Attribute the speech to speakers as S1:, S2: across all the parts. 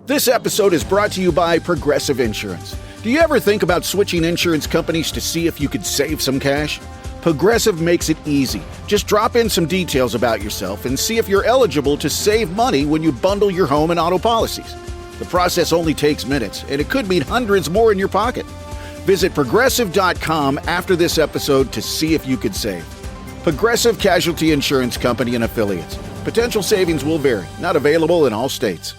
S1: This episode is brought to you by Progressive Insurance. Do you ever think about switching insurance companies to see if you could save some cash? Progressive makes it easy. Just drop in some details about yourself and see if you're eligible to save money when you bundle your home and auto policies. The process only takes minutes, and it could mean hundreds more in your pocket. Visit Progressive.com after this episode to see if you could save. Progressive Casualty Insurance Company and Affiliates. Potential savings will vary. Not available in all states.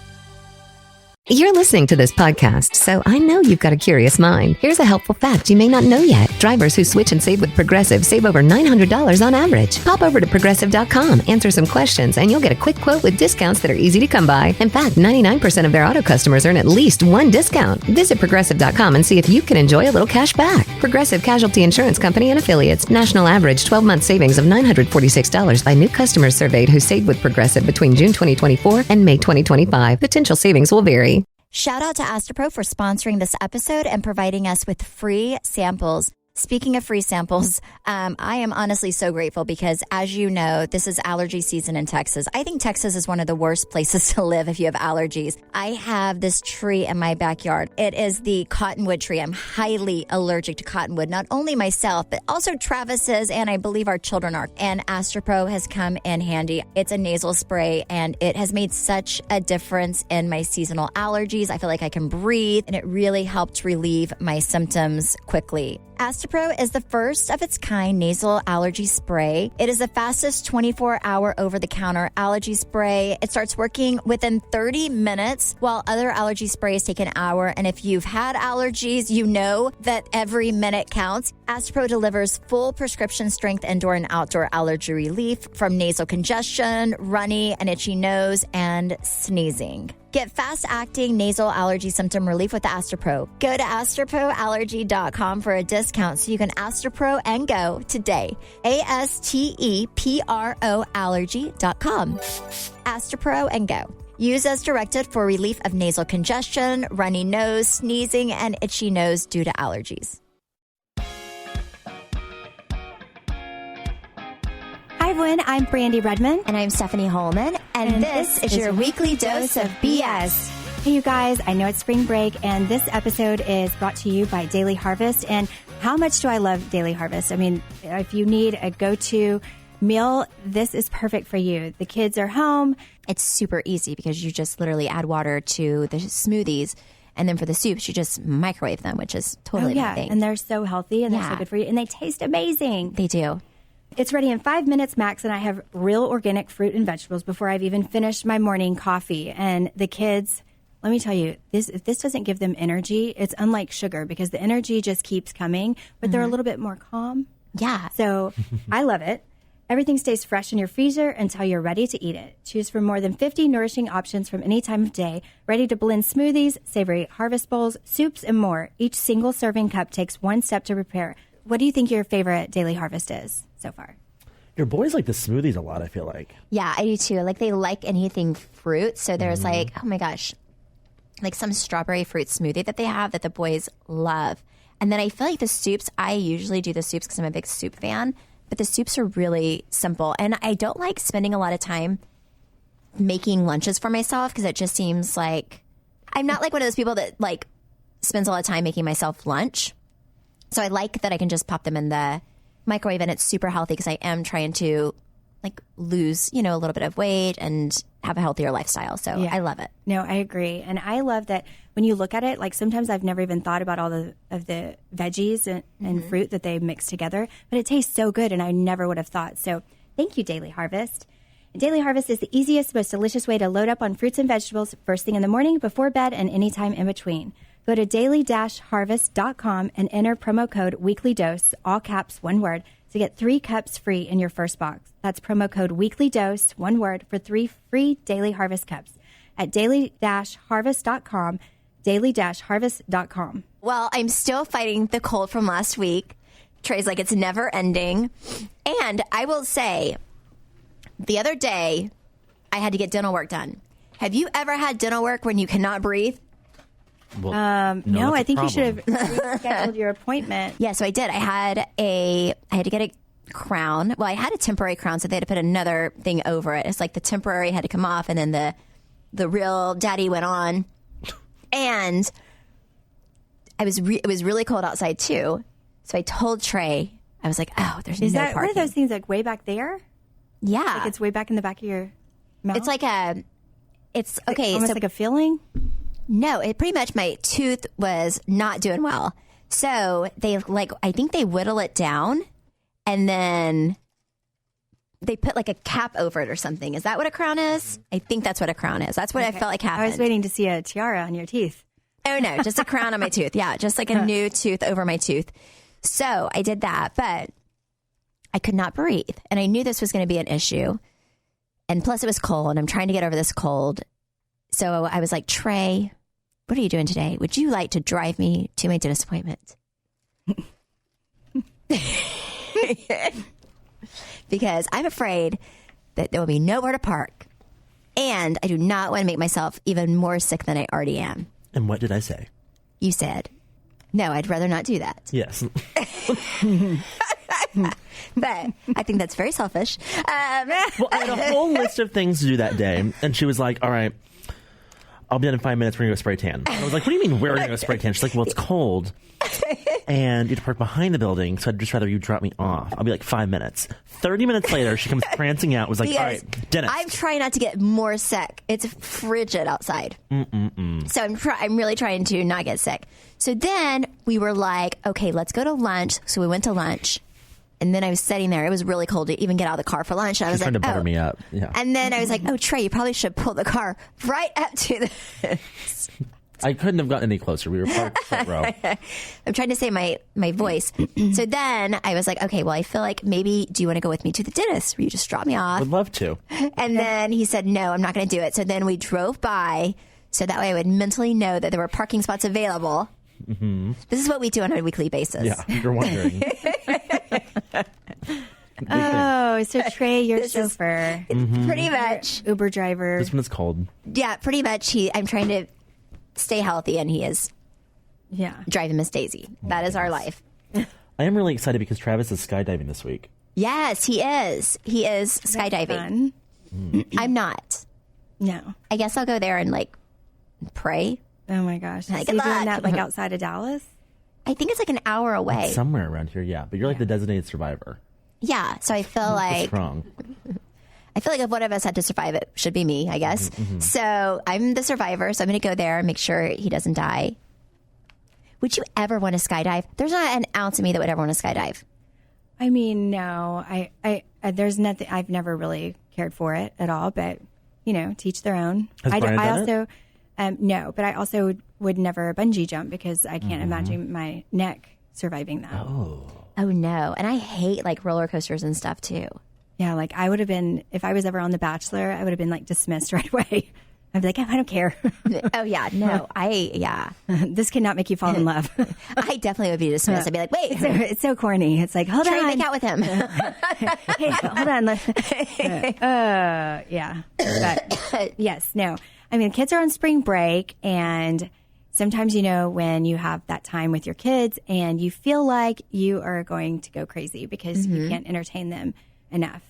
S2: You're listening to this podcast, so I know you've got a curious mind. Here's a helpful fact you may not know yet. Drivers who switch and save with Progressive save over $900 on average. Pop over to Progressive.com, answer some questions, and you'll get a quick quote with discounts that are easy to come by. In fact, 99% of their auto customers earn at least one discount. Visit Progressive.com and see if you can enjoy a little cash back. Progressive Casualty Insurance Company and Affiliates. National average 12-month savings of $946 by new customers surveyed who saved with Progressive between June 2024 and May 2025. Potential savings will vary.
S3: Shout out to Astropro for sponsoring this episode and providing us with free samples. Speaking of free samples, I am honestly so grateful because, as you know, this is allergy season in Texas. I think Texas is one of the worst places to live if you have allergies. I have this tree in my backyard. It is the cottonwood tree. I'm highly allergic to cottonwood, not only myself, but also Travis's, and I believe our children are. And Astropro has come in handy. It's a nasal spray, and it has made such a difference in my seasonal allergies. I feel like I can breathe, and it really helped relieve my symptoms quickly. Astropro is the first of its kind nasal allergy spray. It is the fastest 24-hour over-the-counter allergy spray. It starts working within 30 minutes, while other allergy sprays take an hour. And if you've had allergies, you know that every minute counts. Astropro delivers full prescription strength indoor and outdoor allergy relief from nasal congestion, runny and itchy nose, and sneezing. Get fast-acting nasal allergy symptom relief with Astropro. Go to AstroProAllergy.com for a discount so you can Astropro and go today. ASTEPRO Allergy.com. Astropro and go. Use as directed for relief of nasal congestion, runny nose, sneezing, and itchy nose due to allergies.
S4: Hi everyone, I'm Brandi Redmond.
S3: And I'm Stephanie Holman. And this is your weekly dose of BS.
S4: Hey you guys, I know it's spring break and this episode is brought to you by Daily Harvest. And how much do I love Daily Harvest? I mean, if you need a go-to meal, this is perfect for you. The kids are home.
S3: It's super easy because you just literally add water to the smoothies. And then for the soups, you just microwave them, which is totally my thing.
S4: And they're so healthy and they're so good for you. And they taste amazing.
S3: They do.
S4: It's ready in 5 minutes max, and I have real organic fruit and vegetables before I've even finished my morning coffee. And the kids, let me tell you, if this doesn't give them energy, it's unlike sugar because the energy just keeps coming, but they're a little bit more calm.
S3: Yeah.
S4: So I love it. Everything stays fresh in your freezer until you're ready to eat it. Choose from more than 50 nourishing options from any time of day, ready to blend smoothies, savory harvest bowls, soups, and more. Each single serving cup takes one step to prepare. What do you think your favorite Daily Harvest is so far?
S5: Your boys like the smoothies a lot, I feel like.
S3: Yeah, I do too. Like they like anything fruit. So there's like, oh my gosh, like some strawberry fruit smoothie that they have that the boys love. And then I feel like the soups, I usually do the soups because I'm a big soup fan, but the soups are really simple. And I don't like spending a lot of time making lunches for myself because it just seems like, I'm not like one of those people that like spends a lot of time making myself lunch. So I like that I can just pop them in the microwave and it's super healthy because I am trying to like lose, a little bit of weight and have a healthier lifestyle. So I love it.
S4: No, I agree. And I love that when you look at it, like sometimes I've never even thought about all of the veggies and fruit that they mix together, but it tastes so good and I never would have thought. So thank you, Daily Harvest. Daily Harvest is the easiest, most delicious way to load up on fruits and vegetables first thing in the morning, before bed, and anytime in between. Go to daily-harvest.com and enter promo code WeeklyDose, all caps, one word, to get 3 cups free in your first box. That's promo code WeeklyDose, one word, for 3 free Daily Harvest cups at daily-harvest.com, daily-harvest.com.
S3: Well, I'm still fighting the cold from last week. Trey's like, it's never ending. And I will say, the other day, I had to get dental work done. Have you ever had dental work when you cannot breathe?
S5: Well,
S4: no, I think you should have rescheduled your appointment.
S3: Yeah, so I did. I had to get a crown. Well, I had a temporary crown, so they had to put another thing over it. It's like the temporary had to come off, and then the real daddy went on. And it was really cold outside too. So I told Trey, I was like, oh, there's no parking.
S4: One of those things like way back there?
S3: Yeah.
S4: Like it's way back in the back of your mouth?
S3: It's like
S4: almost like a feeling?
S3: No, it pretty much, my tooth was not doing well. So I think they whittle it down and then they put like a cap over it or something. Is that what a crown is? I think that's what a crown is. That's what I felt like happened.
S4: I was waiting to see a tiara on your teeth.
S3: Oh no, just a crown on my tooth. Yeah, just like a new tooth over my tooth. So I did that, but I could not breathe. And I knew this was going to be an issue. And plus it was cold and I'm trying to get over this cold. So I was like, Trey, what are you doing today? Would you like to drive me to my dentist appointment? Because I'm afraid that there will be nowhere to park. And I do not want to make myself even more sick than I already am.
S5: And what did I say?
S3: You said, no, I'd rather not do that.
S5: Yes.
S3: But I think that's very selfish.
S5: Well, I had a whole list of things to do that day. And she was like, all right, I'll be done in 5 minutes. We're going to go spray tan. I was like, what do you mean we're going to go spray tan? She's like, well, it's cold. And you have to park behind the building. So I'd just rather you drop me off. I'll be like 5 minutes. 30 minutes later, she comes prancing out. Was like, all right, dentist.
S3: I'm trying not to get more sick. It's frigid outside. So I'm really trying to not get sick. So then we were like, okay, let's go to lunch. So we went to lunch. And then I was sitting there. It was really cold to even get out of the car for lunch. And I was
S5: She's trying
S3: like,
S5: to butter me up. Yeah.
S3: And then I was like, oh, Trey, you probably should pull the car right up to the...
S5: I couldn't have gotten any closer. We were parked front row.
S3: I'm trying to say my voice. So then I was like, okay, well, I feel like maybe, do you want to go with me to the dentist? Will you just drop me off?
S5: Would love to.
S3: And then he said, no, I'm not going to do it. So then we drove by so that way I would mentally know that there were parking spots available. Mm-hmm. This is what we do on a weekly basis.
S5: Yeah, you're wondering.
S4: Oh, so Trey, your chauffeur.
S3: Pretty much.
S4: Uber driver.
S5: This one is cold.
S3: Yeah, pretty much. I'm trying to stay healthy and he is driving Miss Daisy. That is our life.
S5: I am really excited because Travis is skydiving this week.
S3: Yes, he is. He is skydiving. I'm not.
S4: No.
S3: I guess I'll go there and like pray.
S4: Oh my gosh.
S3: Like,
S4: Is he
S3: good
S4: doing
S3: luck.
S4: that like outside of Dallas?
S3: I think it's like an hour away.
S5: Somewhere around here, yeah. But you're like the designated survivor.
S3: Yeah, so I feel like
S5: What's wrong?
S3: I feel like if one of us had to survive, it should be me, I guess. So I'm the survivor, so I'm going to go there and make sure he doesn't die. Would you ever want to skydive? There's not an ounce of me that would ever want to skydive.
S4: I mean, no. I there's nothing. I've never really cared for it at all. But teach their own.
S5: Has Brian
S4: I
S5: done
S4: also no, but I also would never bungee jump because I can't imagine my neck surviving that.
S3: Oh no, and I hate like roller coasters and stuff too.
S4: Yeah, like I would have been, if I was ever on The Bachelor, I would have been like dismissed right away. I'd be like, I don't care.
S3: Oh yeah, no,
S4: This cannot make you fall in love.
S3: I definitely would be dismissed. I'd be like, wait,
S4: It's so corny. It's like, hold
S3: Trey,
S4: on.
S3: make out with him.
S4: Hey, hold on. Yeah. But yes, no. I mean, kids are on spring break, and sometimes, when you have that time with your kids and you feel like you are going to go crazy because you can't entertain them enough.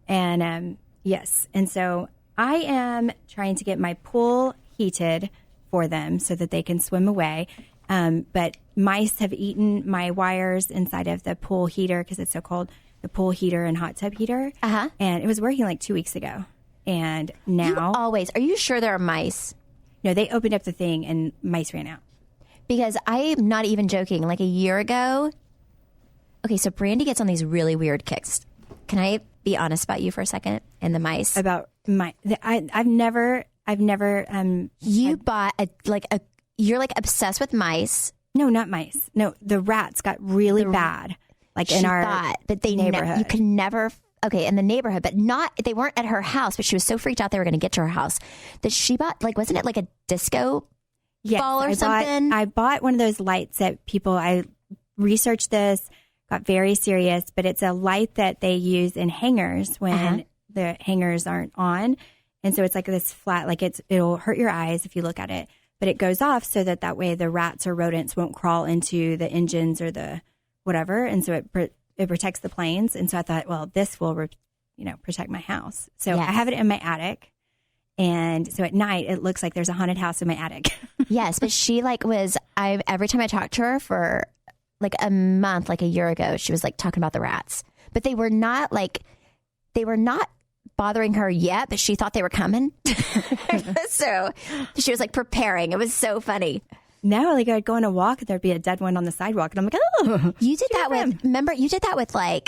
S4: And yes. And so I am trying to get my pool heated for them so that they can swim away. But mice have eaten my wires inside of the pool heater because it's so cold, the pool heater and hot tub heater. And it was working like 2 weeks ago. And now.
S3: Are you sure there are mice?
S4: No, they opened up the thing and mice ran out.
S3: Because I am not even joking. Like a year ago. Okay, so Brandi gets on these really weird kicks. Can I be honest about you for a second and the mice?
S4: About I've never.
S3: You bought you're like obsessed with mice.
S4: No, not mice. No, the rats got really bad. Like in our neighborhood.
S3: You can never. Okay, in the neighborhood, but they weren't at her house, but she was so freaked out they were going to get to her house that she bought, wasn't it like a disco ball or something?
S4: I bought one of those lights that I researched this, got very serious, but it's a light that they use in hangars when the hangars aren't on. And so it's like this flat, it'll hurt your eyes if you look at it, but it goes off so that way the rats or rodents won't crawl into the engines or the whatever. And so it protects the planes. And so I thought, well, this will, protect my house. So I have it in my attic. And so at night, it looks like there's a haunted house in my attic.
S3: Yes, but she every time I talked to her for like a month, like a year ago, she was like talking about the rats. But they were not bothering her yet, but she thought they were coming. So she was like preparing. It was so funny.
S4: No, like I'd go on a walk and there'd be a dead one on the sidewalk. And I'm like, oh.
S3: You did that with like,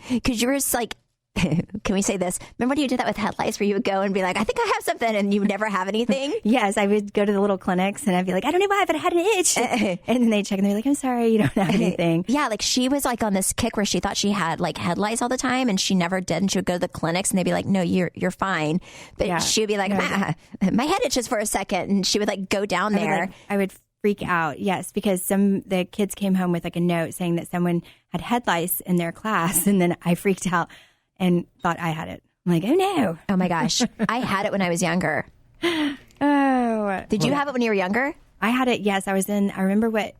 S3: because you were just like, can we say this? Remember when you did that with headlights where you would go and be like, I think I have something, and you would never have anything?
S4: Yes, I would go to the little clinics and I'd be like, I don't know why, but I had an itch. And then they'd check and they're like, I'm sorry, you don't have anything.
S3: Yeah, like she was like on this kick where she thought she had like head lice all the time, and she never did. And she would go to the clinics and they'd be like, no, you're fine. But she would be like, my head itches for a second. And she would like go down there.
S4: I would freak out. Yes, because the kids came home with like a note saying that someone had head lice in their class. And then I freaked out and thought I had it. I'm like, oh no.
S3: Oh my gosh. I had it when I was younger.
S4: Oh.
S3: Did you have it when you were younger?
S4: I had it, yes. I remember what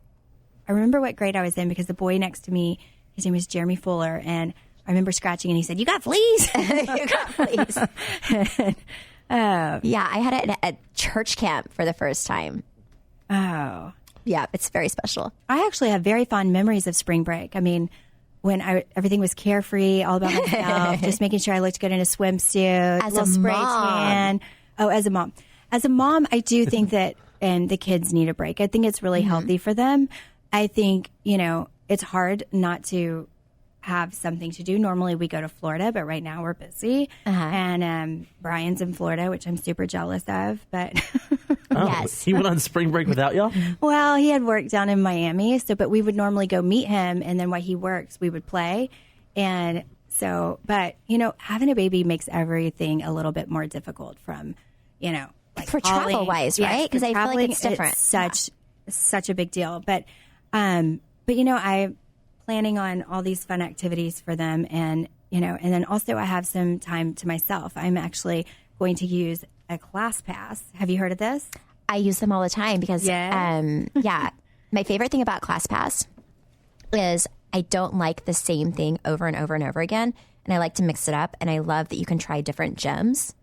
S4: grade I was in, because the boy next to me, his name was Jeremy Fuller, and I remember scratching and he said, you got fleas?
S3: You got fleas. Yeah, I had it at church camp for the first time.
S4: Oh.
S3: Yeah, it's very special.
S4: I actually have very fond memories of spring break. I mean, when everything was carefree, all about myself, just making sure I looked good in a swimsuit,
S3: as
S4: a spray
S3: mom.
S4: tan. Oh, as a mom. As a mom, I do think that, and the kids need a break. I think it's really healthy for them. I think, it's hard not to have something to do. Normally we go to Florida, but right now we're busy. And Brian's in Florida, which I'm super jealous of. But
S3: Yes.
S5: He went on spring break without y'all?
S4: well, he had work down in Miami, but we would normally go meet him, and then while he works, we would play. And so, but having a baby makes everything a little bit more difficult from, like
S3: for travel wise, right? Because I feel like it's different.
S4: It's such a big deal. But I'm planning on all these fun activities for them, and then also I have some time to myself. I'm actually going to use a class pass. Have you heard of this?
S3: I use them all the time because, my favorite thing about ClassPass is I don't like the same thing over and over and over again. And I like to mix it up. And I love that you can try different gyms.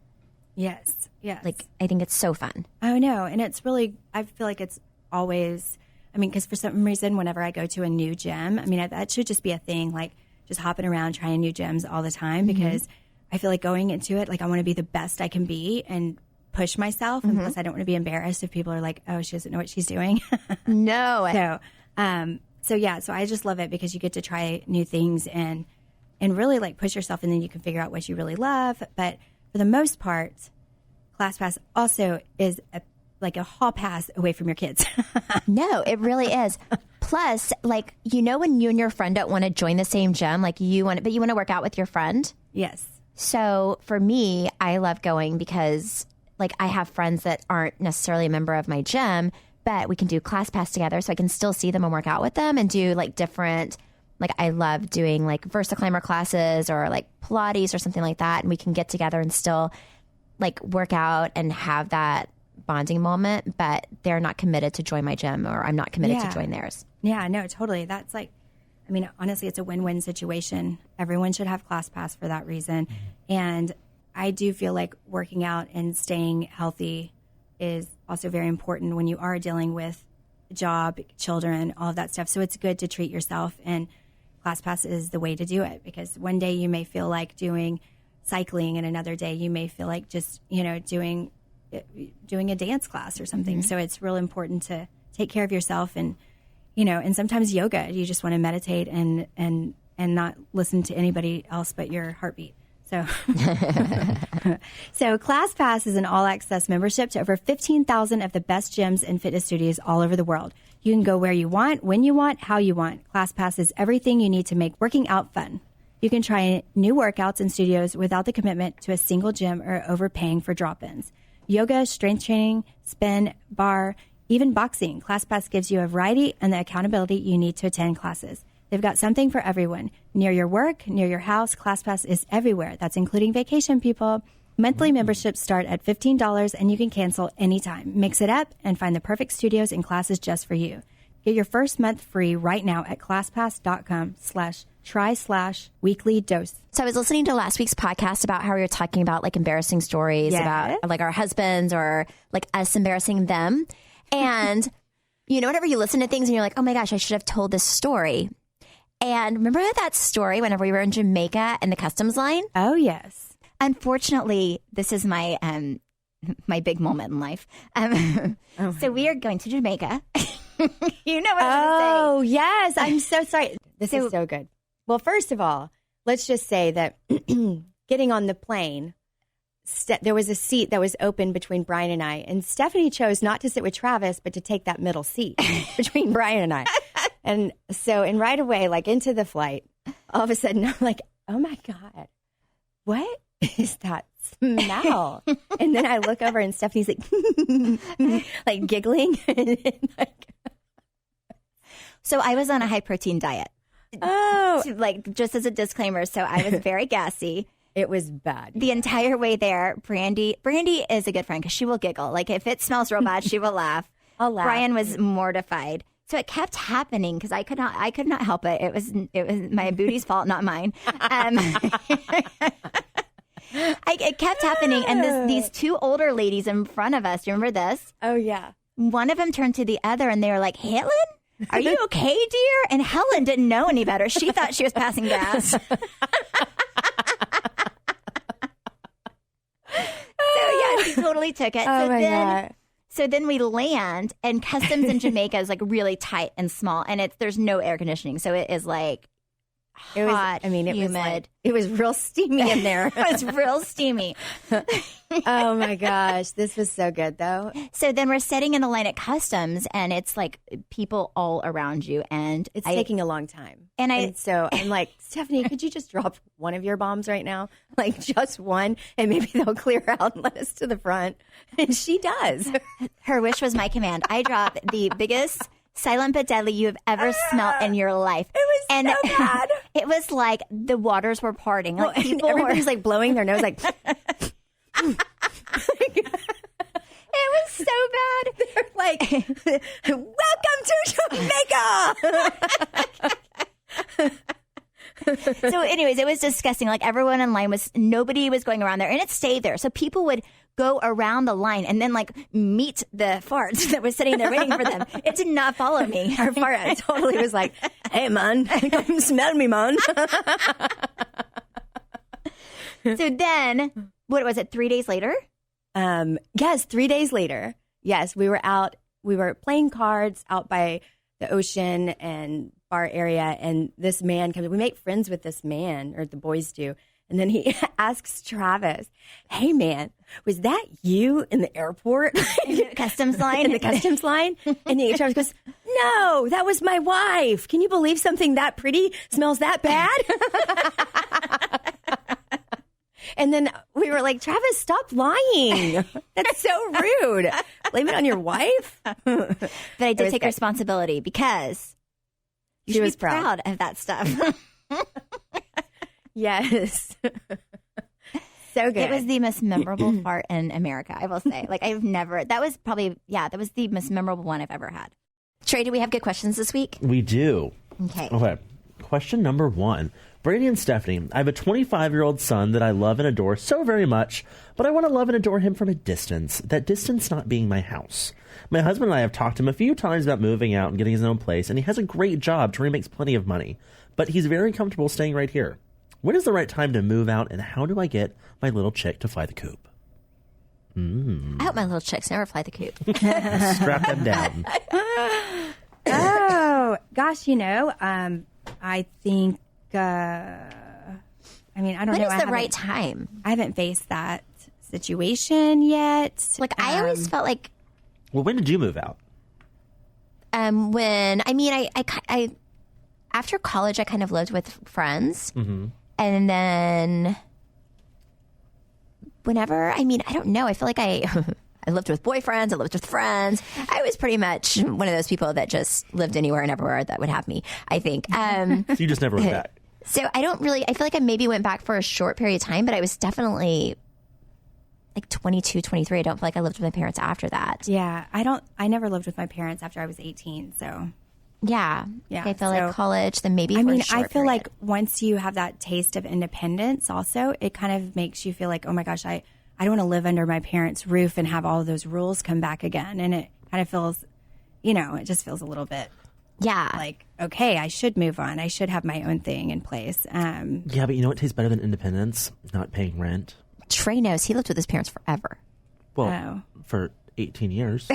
S4: Yes.
S3: Like, I think it's so fun.
S4: Oh, no. And it's really, I feel like it's always, because for some reason, whenever I go to a new gym, that should just be a thing, like just hopping around trying new gyms all the time, because I feel like going into it, like I want to be the best I can be and push myself. And plus I don't want to be embarrassed if people are like, oh, she doesn't know what she's doing.
S3: No.
S4: So I just love it because you get to try new things and really like push yourself, and then you can figure out what you really love. But for the most part, ClassPass also is a hall pass away from your kids.
S3: No, it really is. Plus, like, when you and your friend don't want to join the same gym, like but you want to work out with your friend.
S4: Yes.
S3: So for me, I love going because like I have friends that aren't necessarily a member of my gym, but we can do ClassPass together, so I can still see them and work out with them and do like different, like I love doing like VersaClimber classes or like Pilates or something like that. And we can get together and still like work out and have that bonding moment, but they're not committed to join my gym, or I'm not committed to join theirs.
S4: Yeah, no, totally. That's like, honestly, it's a win-win situation. Everyone should have ClassPass for that reason. And I do feel like working out and staying healthy is also very important when you are dealing with job, children, all of that stuff. So it's good to treat yourself, and ClassPass is the way to do it, because one day you may feel like doing cycling, and another day you may feel like just, doing a dance class or something. So it's real important to take care of yourself, and and sometimes yoga, you just want to meditate and not listen to anybody else but your heartbeat. So ClassPass is an all-access membership to over 15,000 of the best gyms and fitness studios all over the world. You can go where you want, when you want, how you want. ClassPass is everything you need to make working out fun. You can try new workouts in studios without the commitment to a single gym or overpaying for drop-ins. Yoga, strength training, spin, bar, even boxing. ClassPass gives you a variety and the accountability you need to attend classes. They've got something for everyone. Near your work, near your house, ClassPass is everywhere. That's including vacation, people. Monthly memberships start at $15, and you can cancel anytime. Mix it up and find the perfect studios and classes just for you. Get your first month free right now at ClassPass.com/try/weekly dose.
S3: So I was listening to last week's podcast about how we were talking about like embarrassing stories about like our husbands or like us embarrassing them. And, whenever you listen to things and you're like, oh my gosh, I should have told this story. And remember that story whenever we were in Jamaica and the customs line?
S4: Oh, yes.
S3: Unfortunately, this is my my big moment in life. So we are going to Jamaica. You know what I'm going to say.
S4: Oh, yes. I'm so sorry. This is so good. Well, first of all, let's just say that getting on the plane, there was a seat that was open between Brian and I. And Stephanie chose not to sit with Travis, but to take that middle seat between Brian and I. And so, and right away, like into the flight, all of a sudden, I'm like, oh my God, what is that smell? And then I look over and Stephanie's like, like giggling.
S3: So I was on a high protein diet.
S4: Oh,
S3: Like, just as a disclaimer. So I was very gassy.
S4: it was bad.
S3: The entire way there, Brandi is a good friend because she will giggle. Like, if it smells real bad, she will laugh.
S4: I'll laugh.
S3: Brian was mortified. So it kept happening because I could not help it. It was my booty's fault, not mine. It kept happening, and these two older ladies in front of us. Do you remember this?
S4: Oh, yeah.
S3: One of them turned to the other, and they were like, "Helen, are you okay, dear?" And Helen didn't know any better. She thought she was passing gas. So yeah, she totally took it.
S4: Oh, my God.
S3: So then we land, and customs in Jamaica is like really tight and small, and there's no air conditioning, so it is like hot, humid.
S4: It was real steamy in there.
S3: It was real steamy.
S4: Oh my gosh, this was so good though.
S3: So then we're sitting in the line at customs, and it's like people all around you, and
S4: It's taking a long time.
S3: And
S4: so I'm like, Stephanie, could you just drop one of your bombs right now? Like just one, and maybe they'll clear out and let us to the front. And she does.
S3: Her wish was my command. I dropped the biggest silent but deadly you have ever smelled in your life.
S4: It was so bad.
S3: It was like the waters were parting. Like
S4: Well, everybody's like blowing their nose like.
S3: It was so bad.
S4: They're like, welcome to Jamaica.
S3: So anyways, it was disgusting. Like everyone in line nobody was going around there, and it stayed there. So people would go around the line and then like meet the farts that was sitting there waiting for them. It did not follow me.
S4: Our fart totally was like, hey man, come smell me, man.
S3: So then, what was it, 3 days later?
S4: Yes, 3 days later. Yes, we were playing cards out by the ocean and bar area, and this man comes. We make friends with this man, or the boys do, and then he asks Travis, "Hey man, was that you in the airport,
S3: Customs line?"
S4: in the customs line?" And Travis goes, "No, that was my wife. Can you believe something that pretty smells that bad?" And then we were like, Travis, stop lying. That's so rude. Blame it on your wife.
S3: But I did take responsibility because you should be proud of that stuff.
S4: Yes. So good.
S3: It was the most memorable fart in America, I will say. Like, that was the most memorable one I've ever had. Trey, do we have good questions this week?
S5: We do.
S3: Okay.
S5: Question number 1. Brandi and Stephanie, I have a 25-year-old son that I love and adore so very much, but I want to love and adore him from a distance, that distance not being my house. My husband and I have talked to him a few times about moving out and getting his own place, and he has a great job to where he makes plenty of money, but he's very comfortable staying right here. When is the right time to move out, and how do I get my little chick to fly the coop?
S3: I hope my little chicks never fly the coop.
S5: Strap them down.
S4: Oh, gosh, I think... I don't know.
S3: When is the right time?
S4: I haven't faced that situation yet.
S3: Like, I always felt like...
S5: Well, when did you move out?
S3: I after college, I kind of lived with friends. Mm-hmm. And then whenever, I don't know. I feel like I lived with boyfriends. I lived with friends. I was pretty much one of those people that just lived anywhere and everywhere that would have me, I think.
S5: So you just never went back.
S3: So I feel like I maybe went back for a short period of time, but I was definitely like 22, 23. I don't feel like I lived with my parents after that.
S4: Yeah, I never lived with my parents after I was 18, so.
S3: Yeah. I feel like college, then maybe for a short
S4: I feel
S3: period.
S4: like once you have that taste of independence also, it kind of makes you feel like, oh my gosh, I don't want to live under my parents' roof and have all of those rules come back again. And kind of feels, it just feels a little bit like, okay, I should move on. I should have my own thing in place.
S5: Yeah, but you know what tastes better than independence? Not paying rent.
S3: Trey knows he lived with his parents forever.
S5: Well, for 18 years.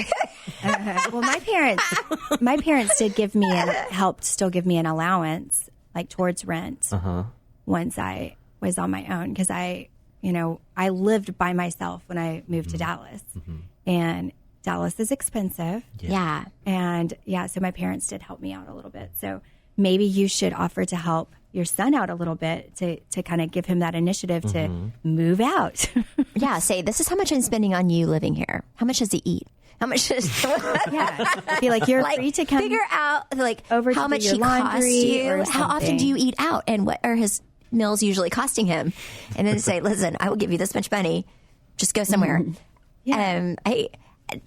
S4: Well, my parents did give me helped still give me an allowance, like towards rent, once I was on my own, because I lived by myself when I moved to Dallas, and Dallas is expensive.
S3: Yeah.
S4: And so my parents did help me out a little bit. So maybe you should offer to help your son out a little bit to kind of give him that initiative to move out.
S3: Yeah. Say, this is how much I'm spending on you living here. How much does he eat? How much does
S4: be like, you're free to come
S3: figure out
S4: over
S3: how
S4: to
S3: much
S4: do your
S3: he costs
S4: laundry
S3: you,
S4: or
S3: how often do you eat out, and what are his meals usually costing him, and then say, listen, I will give you this much money, just go somewhere.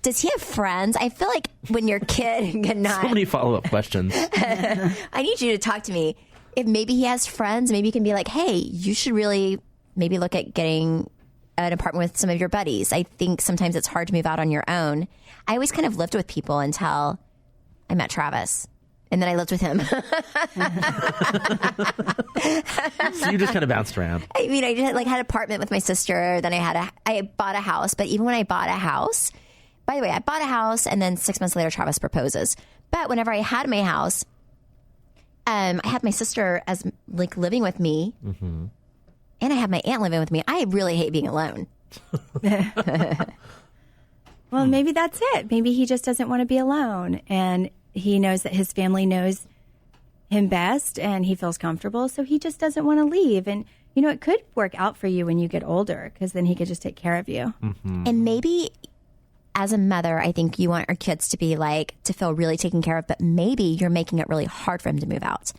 S3: Does he have friends? I feel like when your kid cannot...
S5: So many follow-up questions.
S3: I need you to talk to me. If maybe he has friends, maybe you can be like, hey, you should really maybe look at getting an apartment with some of your buddies. I think sometimes it's hard to move out on your own. I always kind of lived with people until I met Travis. And then I lived with him.
S5: So you just kind of bounced around.
S3: I mean, I just had an apartment with my sister. Then I bought a house. But even when I bought a house... By the way, I bought a house, and then 6 months later, Travis proposes. But whenever I had my house, I had my sister as living with me, and I had my aunt living with me. I really hate being alone.
S4: Well, maybe that's it. Maybe he just doesn't want to be alone, and he knows that his family knows him best, and he feels comfortable, so he just doesn't want to leave. And it could work out for you when you get older, because then he could just take care of you.
S3: And maybe, as a mother, I think you want your kids to be to feel really taken care of, but maybe you're making it really hard for him to move out.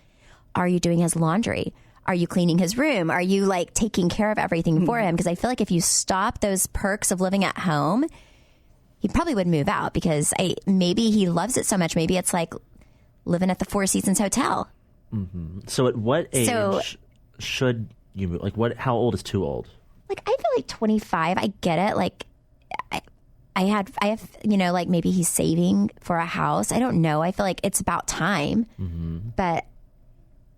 S3: Are you doing his laundry? Are you cleaning his room? Are you taking care of everything for him? Because I feel like if you stop those perks of living at home, he probably would move out, because maybe he loves it so much. Maybe it's like living at the Four Seasons Hotel.
S5: So at what age should you move? How old is too old?
S3: I feel like 25. I get it. I have, maybe he's saving for a house. I don't know. I feel like it's about time. But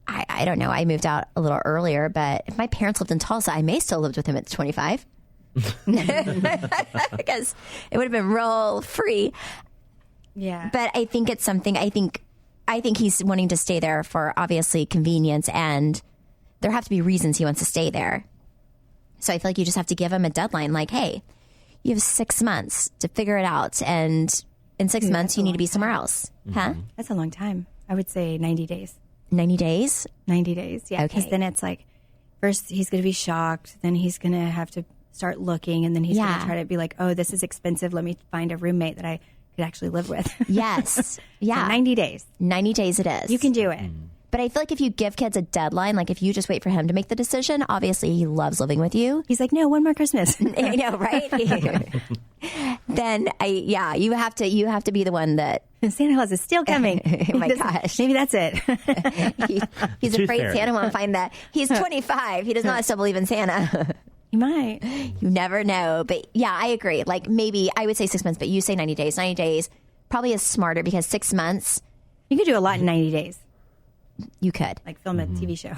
S3: I don't know. I moved out a little earlier, but if my parents lived in Tulsa, I may still lived with him at 25. Because it would have been real free.
S4: Yeah.
S3: But I think it's something, I think he's wanting to stay there for obviously convenience, and there have to be reasons he wants to stay there. So I feel like you just have to give him a deadline, hey, you have 6 months to figure it out, and in 6 months you need to be somewhere else. Huh?
S4: That's a long time. I would say 90 days.
S3: 90 days?
S4: 90 days, yeah. Because then it's first he's going to be shocked, then he's going to have to start looking, and then he's going to try to be oh, this is expensive. Let me find a roommate that I could actually live with.
S3: Yes. Yeah.
S4: So 90 days.
S3: 90 days it is.
S4: You can do it.
S3: But I feel like if you give kids a deadline, if you just wait for him to make the decision, obviously he loves living with you.
S4: He's no, one more Christmas.
S3: I know, right? Then you have to be the one that
S4: Santa Claus is still coming.
S3: Oh my gosh.
S4: Maybe that's it.
S3: He's afraid Santa won't find that. He's 25. He does not still believe in Santa.
S4: He might.
S3: You never know. But yeah, I agree. Maybe I would say 6 months, but you say 90 days. 90 days probably is smarter, because 6 months.
S4: You could do a lot in 90 days.
S3: You could.
S4: Film a TV show.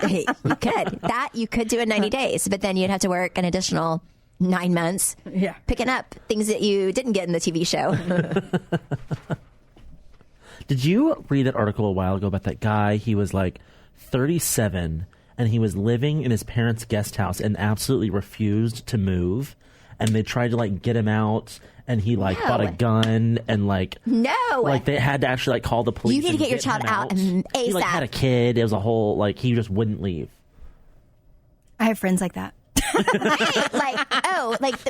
S3: You could. That you could do in 90 days, but then you'd have to work an additional 9 months picking up things that you didn't get in the TV show.
S5: Did you read that article a while ago about that guy? He was 37, and he was living in his parents' guest house and absolutely refused to move. And they tried to get him out, and he bought a gun, and
S3: no,
S5: they had to actually call the police.
S3: You need to get your child out ASAP.
S5: He had a kid. It was a whole he just wouldn't leave.
S4: I have friends like that.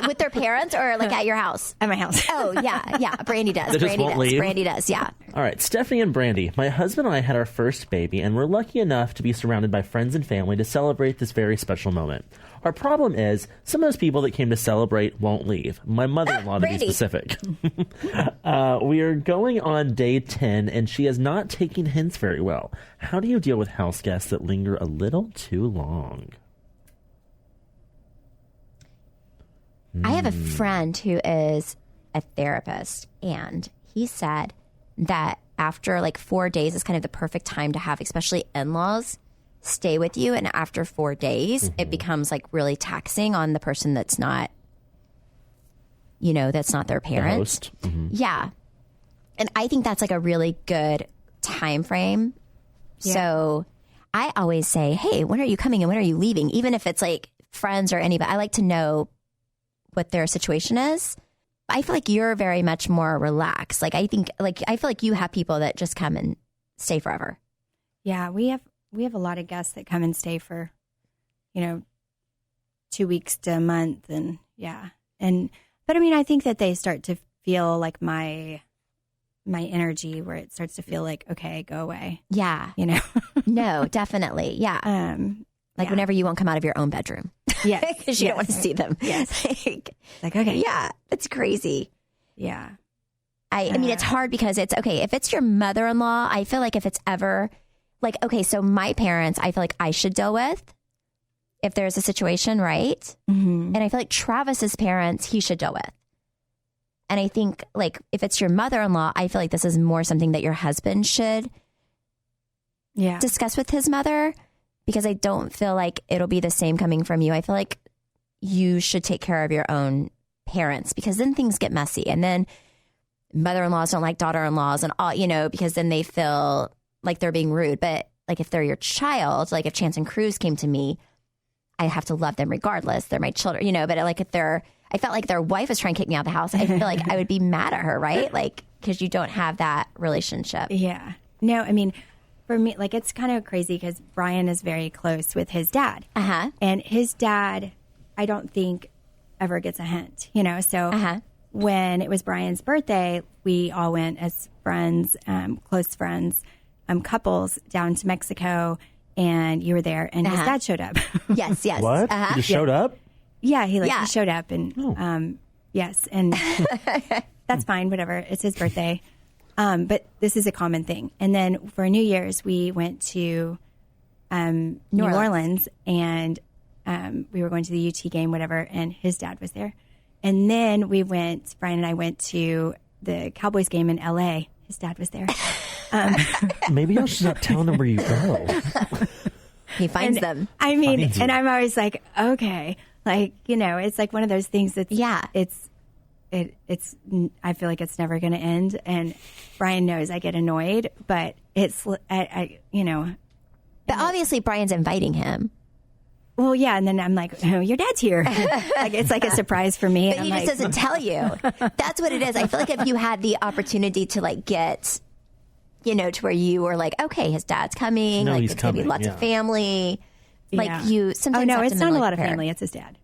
S3: With their parents, or at your house?
S4: At my house.
S3: Oh yeah. Brandi does.
S5: They just won't leave.
S3: Brandi does. Yeah.
S5: All right, Stephanie and Brandi. My husband and I had our first baby, and we're lucky enough to be surrounded by friends and family to celebrate this very special moment. Our problem is some of those people that came to celebrate won't leave. My mother-in-law, to be specific. We are going on day 10, and she is not taking hints very well. How do you deal with house guests that linger a little too long?
S3: I have a friend who is a therapist, and he said that after like 4 days is kind of the perfect time to have, especially in-laws, stay with you. And after 4 days, it becomes like really taxing on the person that's not, that's not their parent.
S5: The host.
S3: Yeah. And I think that's like a really good time frame. Yeah. So I always say, hey, when are you coming and when are you leaving? Even if it's like friends or anybody, I like to know what their situation is. I feel like you're very much more relaxed. Like I feel like you have people that just come and stay forever.
S4: Yeah, we have a lot of guests that come and stay for, 2 weeks to a month, and yeah. But I mean, I think that they start to feel like my energy, where it starts to feel like, okay, go away.
S3: Yeah. No, definitely. Yeah. Whenever you won't come out of your own bedroom.
S4: Yes.
S3: Because you don't want to see them. Yes.
S4: like, okay.
S3: Yeah. It's crazy.
S4: Yeah.
S3: I mean, it's hard because it's okay. If it's your mother-in-law, I feel like if it's ever like, okay, so my parents, I feel like I should deal with if there's a situation, right? Mm-hmm. And I feel like Travis's parents, he should deal with. And I think like if it's your mother-in-law, I feel like this is more something that your husband should discuss with his mother, because I don't feel like it'll be the same coming from you. I feel like you should take care of your own parents, because then things get messy. And then mother-in-laws don't like daughter-in-laws and all, because then they feel like they're being rude. But like if they're your child, like if Chance and Cruz came to me, I have to love them regardless. They're my children, but like if I felt like their wife was trying to kick me out of the house, I feel like I would be mad at her, right? Like, because you don't have that relationship.
S4: Yeah. No, I mean, for me, like, it's kind of crazy because Brian is very close with his dad.
S3: Uh-huh.
S4: And his dad, I don't think ever gets a hint, So when it was Brian's birthday, we all went as friends, close friends, couples down to Mexico, and you were there, and his dad showed up.
S3: Yes.
S5: What? He just showed up?
S4: Yeah, he showed up, and yes, and that's fine, whatever. It's his birthday, but this is a common thing. And then for New Year's, we went to New Orleans, and we were going to the UT game, whatever, and his dad was there. And then Brian and I went to the Cowboys game in LA. His dad was there.
S5: Maybe you should stop telling them where you go.
S3: He finds them.
S4: I mean, and I'm always like, okay. Like, it's like one of those things that's, it's, I feel like it's never going to end. And Brian knows I get annoyed, but it's, I.
S3: But obviously Brian's inviting him.
S4: Well, yeah. And then I'm like, oh, your dad's here. Like, it's like a surprise for me.
S3: But he just doesn't tell you. That's what it is. I feel like if you had the opportunity to like get, to where you were like, okay, his dad's coming.
S5: No,
S3: like
S5: he's
S3: it's going to be lots of family. Like you sometimes.
S4: Oh no,
S3: have
S4: it's
S3: to
S4: not a
S3: like
S4: lot of
S3: prepare.
S4: family. It's his dad.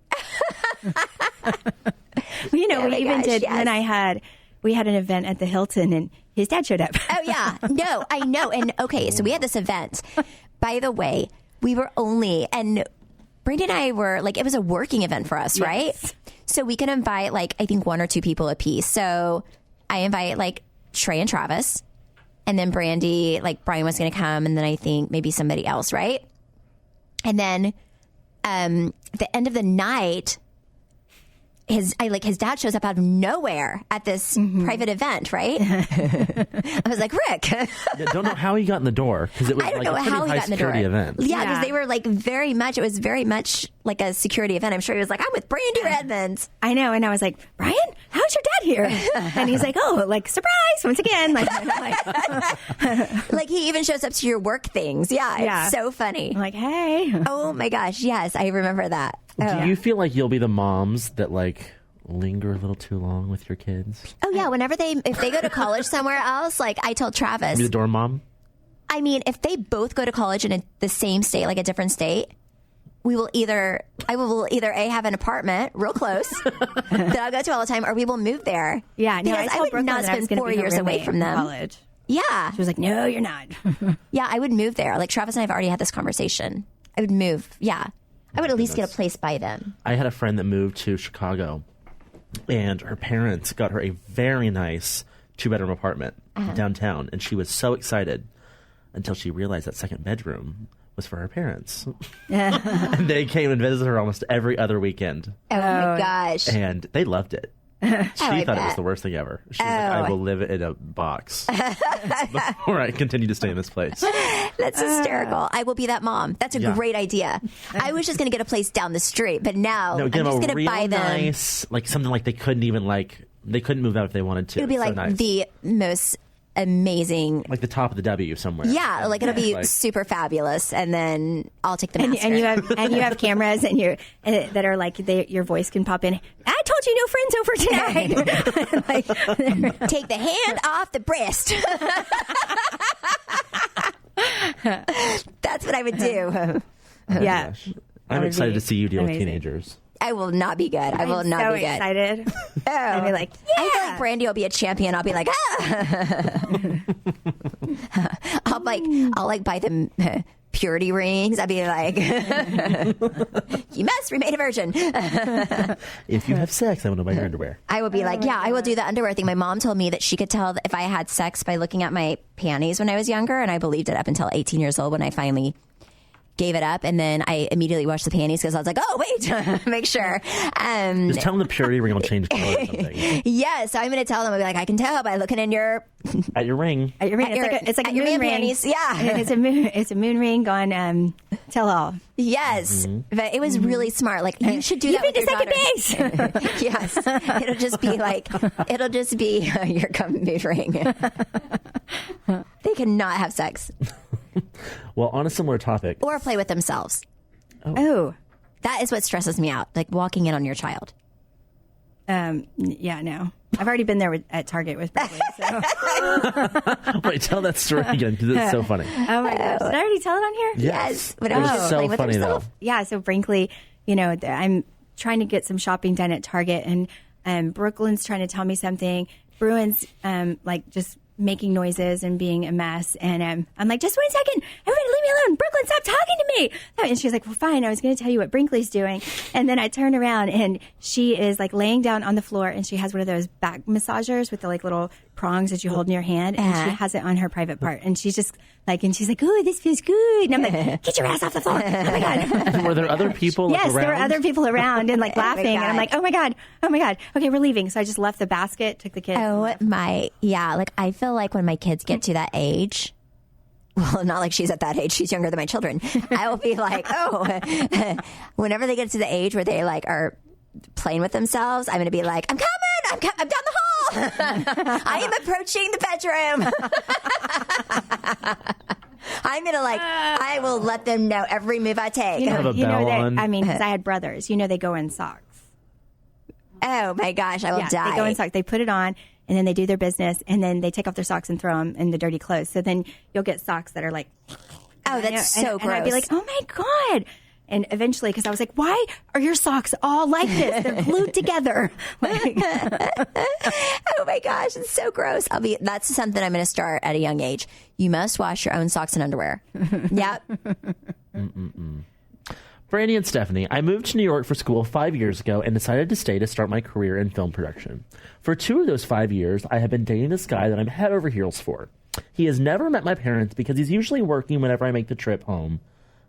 S4: We even did when we had an event at the Hilton, and his dad showed up.
S3: Oh yeah, no, I know. And okay, so we had this event. By the way, we were and Brandi and I were like, it was a working event for us, right? So we can invite like I think 1 or 2 people a piece. So I invite like Trey and Travis, and then Brandi, like Brian was going to come, and then I think maybe somebody else, right? And then at the end of the night, his dad shows up out of nowhere at this private event, right? I was like, Rick.
S5: Don't know how he got in the door, because it was like a pretty high security event.
S3: Yeah, because they were like it was very much like a security event. I'm sure he was like, I'm with Brandi Redmonds.
S4: I know. And I was like, Brian, how's your dad here? And he's like, oh, like, surprise, once again. Like,
S3: like he even shows up to your work things. Yeah. It's so funny.
S4: I'm like, hey.
S3: Oh my gosh. Yes, I remember that.
S5: Do you feel like you'll be the moms that like linger a little too long with your kids?
S3: Oh yeah, if they go to college somewhere else, like I told Travis.
S5: Be the dorm mom?
S3: I mean, if they both go to college in the same state, like a different state, I will either have an apartment real close that I'll go to all the time, or we will move there.
S4: Yeah, no,
S3: because I would not spend 4 years away from them.
S4: College.
S3: Yeah.
S4: She was like, no, you're not.
S3: Yeah, I would move there. Like Travis and I have already had this conversation. I would move. Yeah. I would at least get a place by them.
S5: I had a friend that moved to Chicago, and her parents got her a very nice 2-bedroom apartment downtown, and she was so excited until she realized that second bedroom was for her parents. And they came and visited her almost every other weekend.
S3: Oh my gosh.
S5: And they loved it. She thought it was the worst thing ever. She was like, I will live in a box before I continue to stay in this place.
S3: That's hysterical. I will be that mom. That's a great idea. I was just going to get a place down the street, but now I'm just going to buy them.
S5: Nice, like something like they couldn't move out if they wanted to.
S3: It would be like the most amazing,
S5: like the top of the W somewhere.
S3: Yeah, like it'll be super fabulous, and then I'll take the master.
S4: And you have cameras and that are like your voice can pop in. I told you no friends over tonight.
S3: Like, take the hand off the breast. That's what I would do.
S4: Yeah,
S5: I'm excited to see you deal with teenagers.
S3: I will not be good. I will not be good.
S4: Excited. I'll be like,
S3: I feel like Brandi will be a champion. I'll be like, I'll buy them purity rings. I'll be like, you must remain a virgin.
S5: If you have sex, I want to buy your underwear.
S3: I will be like, I will do the underwear thing. My mom told me that she could tell if I had sex by looking at my panties when I was younger, and I believed it up until 18 years old when I finally gave it up, and then I immediately washed the panties because I was like, oh, wait, make sure.
S5: Just tell them the purity ring will change color or something.
S3: Yeah, so I'm going to tell them, I'll be like, I can tell by looking in your...
S5: At your ring.
S4: At your ring. It's like a moon ring.
S3: Panties. Yeah.
S4: It's a moon ring gone tell all.
S3: Yes. Mm-hmm. But it was really smart. Like, you should do that with your
S4: second base.
S3: Yes. It'll just be your moon ring. They cannot have sex.
S5: Well, on a similar topic.
S3: Or play with themselves.
S4: Oh.
S3: That is what stresses me out, like walking in on your child.
S4: Yeah, no. I've already been there at Target with Brinkley. So.
S5: Wait, tell that story again because it's so funny.
S4: Oh, my gosh. Did I already tell it on here?
S3: Yes.
S5: It was so funny, though.
S4: Yeah, so Brinkley, I'm trying to get some shopping done at Target, and Brooklyn's trying to tell me something. Bruin's, just making noises and being a mess, and I'm like, just 1 second, everybody leave me alone, Brooklyn, stop talking to me. And she's like, well, fine, I was going to tell you what Brinkley's doing. And then I turn around and she is like laying down on the floor, and she has one of those back massagers with the like little prongs that you hold in your hand, and she has it on her private part, and she's just like, and she's like, oh, this feels good, and I'm like, get your ass off the floor. Oh my god.
S5: Were there other people
S4: yes
S5: around?
S4: There were other people around and like laughing, and I'm like, oh my god, okay, we're leaving. So I just left the basket, took the kids.
S3: Like I feel like when my kids get to that age, well, not like she's at that age, she's younger than my children, I will be like, whenever they get to the age where they like are playing with themselves, I'm going to be like, I'm down the hall. I am approaching the bedroom. I'm going to I will let them know every move I take.
S4: Because I had brothers, they go in socks.
S3: Oh my gosh, I will die.
S4: They go in socks. They put it on, and then they do their business, and then they take off their socks and throw them in the dirty clothes. So then you'll get socks that are like,
S3: oh, that's so gross.
S4: And I'd be like, oh my god. And eventually, because I was like, why are your socks all like this? They're glued together.
S3: Oh my gosh, it's so gross. That's something I'm going to start at a young age. You must wash your own socks and underwear. Yep.
S5: Brandi and Stephanie, I moved to New York for school 5 years ago and decided to stay to start my career in film production. For 2 of those 5 years, I have been dating this guy that I'm head over heels for. He has never met my parents because he's usually working whenever I make the trip home.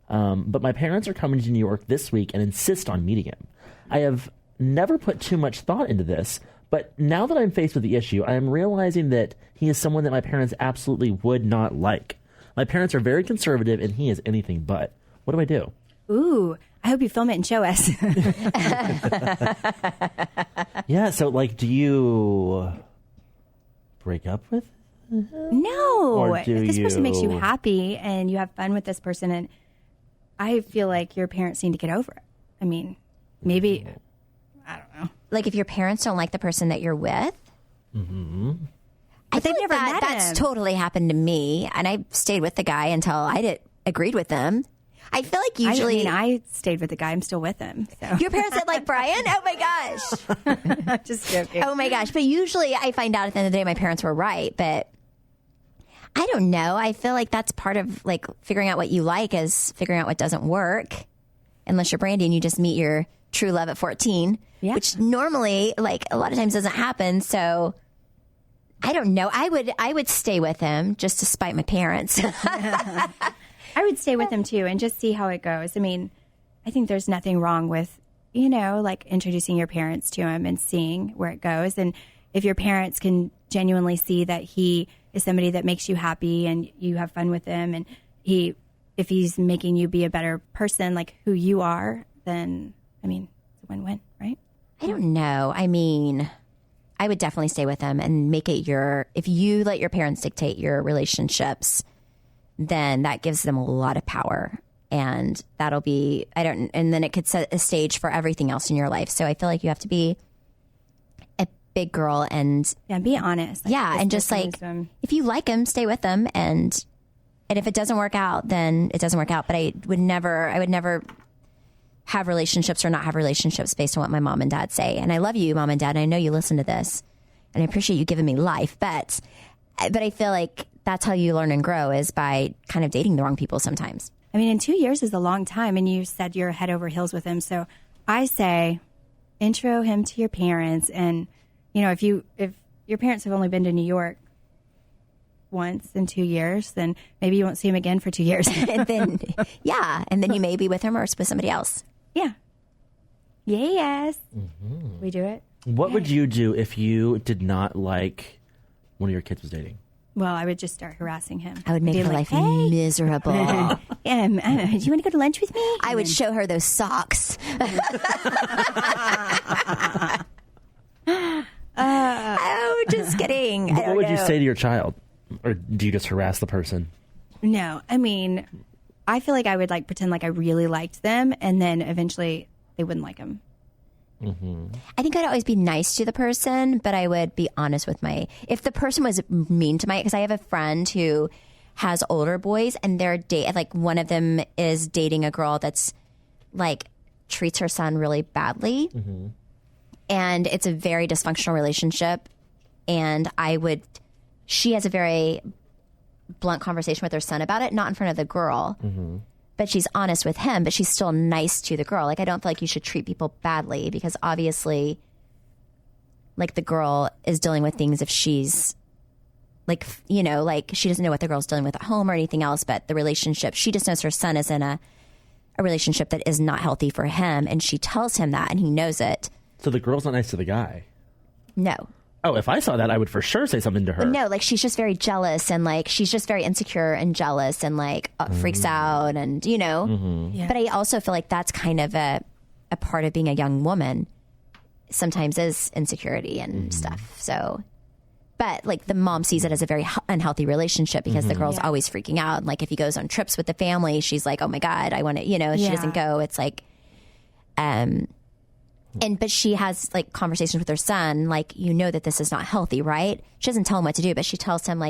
S5: But my parents are coming to New York this week and insist on meeting him. I have never put too much thought into this, but now that I'm faced with the issue, I am realizing that he is someone that my parents absolutely would not like. My parents are very conservative, and he is anything but. What do I do?
S4: Ooh, I hope you film it and show us.
S5: Yeah, so, do you break up with him?
S4: No. If this person makes you happy and you have fun with this person, and I feel like your parents need to get over it. I mean, maybe, I don't know.
S3: Like if your parents don't like the person that you're with?
S5: Mm-hmm.
S3: I think
S4: never met
S3: that's
S4: him.
S3: Totally happened to me, and I stayed with the guy until I agreed with them. I feel like usually...
S4: I stayed with the guy. I'm still with him. So.
S3: Your parents said, like, Brian? Oh, my gosh.
S4: Just joking.
S3: Oh, my gosh. But usually I find out at the end of the day my parents were right. But I don't know. I feel like that's part of, figuring out what you like is figuring out what doesn't work. Unless you're Brandi and you just meet your true love at 14. Yeah. Which normally, a lot of times doesn't happen. So... I don't know. I would stay with him just to spite my parents.
S4: I would stay with him too and just see how it goes. I mean, I think there's nothing wrong with, like introducing your parents to him and seeing where it goes. And if your parents can genuinely see that he is somebody that makes you happy and you have fun with him, and if he's making you be a better person, like who you are, then, I mean, it's a win-win, right?
S3: I don't know. I mean, I would definitely stay with them and make it if you let your parents dictate your relationships, then that gives them a lot of power. And that'll be, and then it could set a stage for everything else in your life. So I feel like you have to be a big girl and
S4: be honest.
S3: And just like, if you like them, stay with them. And if it doesn't work out, then it doesn't work out. But I would never have relationships or not have relationships based on what my mom and dad say. And I love you, Mom and Dad. And I know you listen to this and I appreciate you giving me life, but I feel like that's how you learn and grow, is by kind of dating the wrong people sometimes.
S4: I mean, and 2 years is a long time, and you said you're head over heels with him. So I say intro him to your parents. And, if your parents have only been to New York once in 2 years, then maybe you won't see him again for 2 years.
S3: And then you may be with him or with somebody else.
S4: Yeah. Yes. Mm-hmm. We do it.
S5: What would you do if you did not like one of your kids was dating?
S4: Well, I would just start harassing him.
S3: I would make her life miserable.
S4: Do you want to go to lunch with me?
S3: I would show her those socks. Oh, just kidding.
S5: What would you say to your child? Or do you just harass the person?
S4: No. I mean, I feel like I would pretend like I really liked them, and then eventually they wouldn't like them.
S5: Mm-hmm.
S3: I think I'd always be nice to the person, but I would be honest with if the person was mean to because I have a friend who has older boys, and they're one of them is dating a girl that's treats her son really badly. Mm-hmm. And it's a very dysfunctional relationship. And she has a very blunt conversation with her son about it, not in front of the girl. Mm-hmm. But she's honest with him, but she's still nice to the girl. I don't feel like you should treat people badly, because obviously, the girl is dealing with things if she's, she doesn't know what the girl's dealing with at home or anything else, but the relationship, she just knows her son is in a relationship that is not healthy for him, and she tells him that, and he knows it.
S5: So the girl's not nice to the guy?
S3: No.
S5: Oh, if I saw that, I would for sure say something to her.
S3: But no, she's just very jealous, and she's just very insecure and jealous, and freaks out, and
S5: Mm-hmm.
S4: Yeah.
S3: But I also feel like that's kind of a part of being a young woman. Sometimes is insecurity and stuff. So, but the mom sees it as a very unhealthy relationship, because the girl's always freaking out. And if he goes on trips with the family, she's like, "Oh my God, I want to," she doesn't go. It's but she has conversations with her son, that this is not healthy, right? She doesn't tell him what to do, but she tells him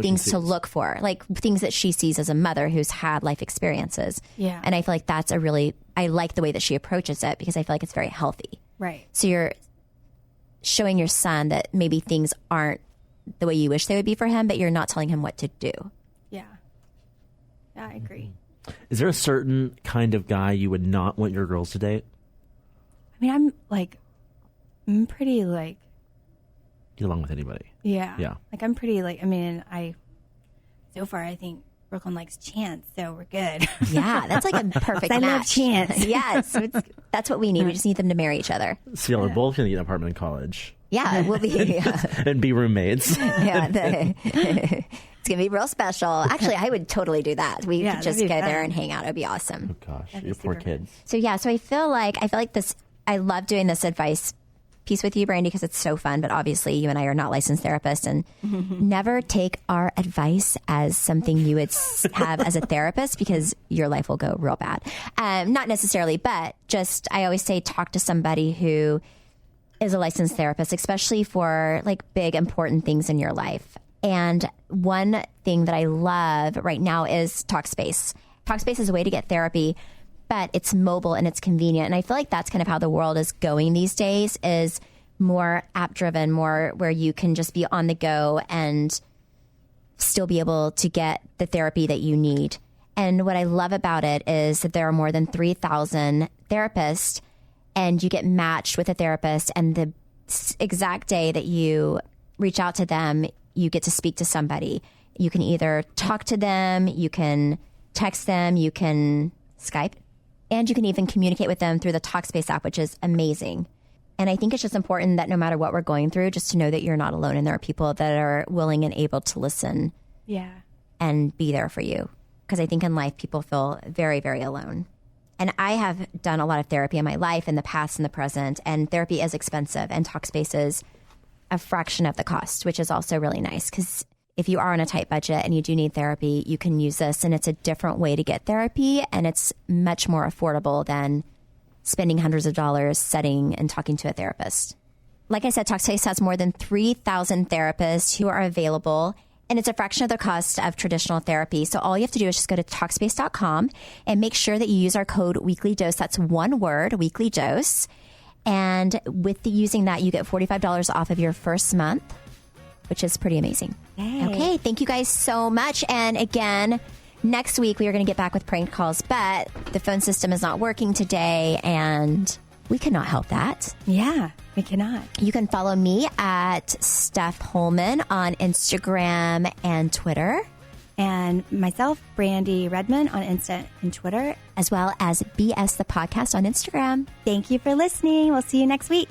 S3: things to look for, things that she sees as a mother who's had life experiences.
S4: Yeah.
S3: And I feel like I like the way that she approaches it, because I feel like it's very healthy.
S4: Right.
S3: So you're showing your son that maybe things aren't the way you wish they would be for him, but you're not telling him what to do.
S4: Yeah. Yeah, I agree.
S5: Is there a certain kind of guy you would not want your girls to date?
S4: I mean, I'm pretty
S5: Get along with anybody.
S4: Yeah.
S5: Yeah.
S4: I'm pretty so far I think Brooklyn likes Chance, so we're good.
S3: Yeah, that's a perfect
S4: I
S3: match.
S4: love Chance.
S3: Yes, that's what we need. We just need them to marry each other.
S5: So y'all are both going to get an apartment in college.
S3: Yeah, we'll be.
S5: And be roommates.
S3: Yeah, it's going to be real special. Actually, I would totally do that. We could just go there and hang out. It would be awesome.
S5: Oh gosh, your poor kids.
S3: So so I feel like this. I love doing this advice piece with you, Brandi, because it's so fun. But obviously, you and I are not licensed therapists, and never take our advice as something you would have as a therapist, because your life will go real bad. Not necessarily, but just I always say talk to somebody who is a licensed therapist, especially for big important things in your life. And one thing that I love right now is Talkspace. Talkspace is a way to get therapy, but it's mobile and it's convenient. And I feel like that's kind of how the world is going these days, is more app driven, more where you can just be on the go and still be able to get the therapy that you need. And what I love about it is that there are more than 3,000 therapists, and you get matched with a therapist, and the exact day that you reach out to them, you get to speak to somebody. You can either talk to them, you can text them, you can Skype. And you can even communicate with them through the Talkspace app, which is amazing. And I think it's just important that no matter what we're going through, just to know that you're not alone and there are people that are willing and able to listen and be there for you. Because I think in life, people feel very, very alone. And I have done a lot of therapy in my life, in the past and the present, and therapy is expensive, and Talkspace is a fraction of the cost, which is also really nice. Because if you are on a tight budget and you do need therapy, you can use this, and it's a different way to get therapy, and it's much more affordable than spending hundreds of dollars sitting and talking to a therapist. Like I said, Talkspace has more than 3,000 therapists who are available, and it's a fraction of the cost of traditional therapy. So all you have to do is just go to Talkspace.com and make sure that you use our code weekly-dose. That's one word, weekly-dose. And with using that, you get $45 off of your first month, which is pretty amazing. Hey. Okay, thank you guys so much. And again, next week we are going to get back with prank calls, but the phone system is not working today, and we cannot help that.
S4: Yeah, we cannot.
S3: You can follow me at Steph Holman on Instagram and Twitter.
S4: And myself, Brandi Redmond on Insta and Twitter.
S3: As well as BS the Podcast on Instagram.
S4: Thank you for listening. We'll see you next week.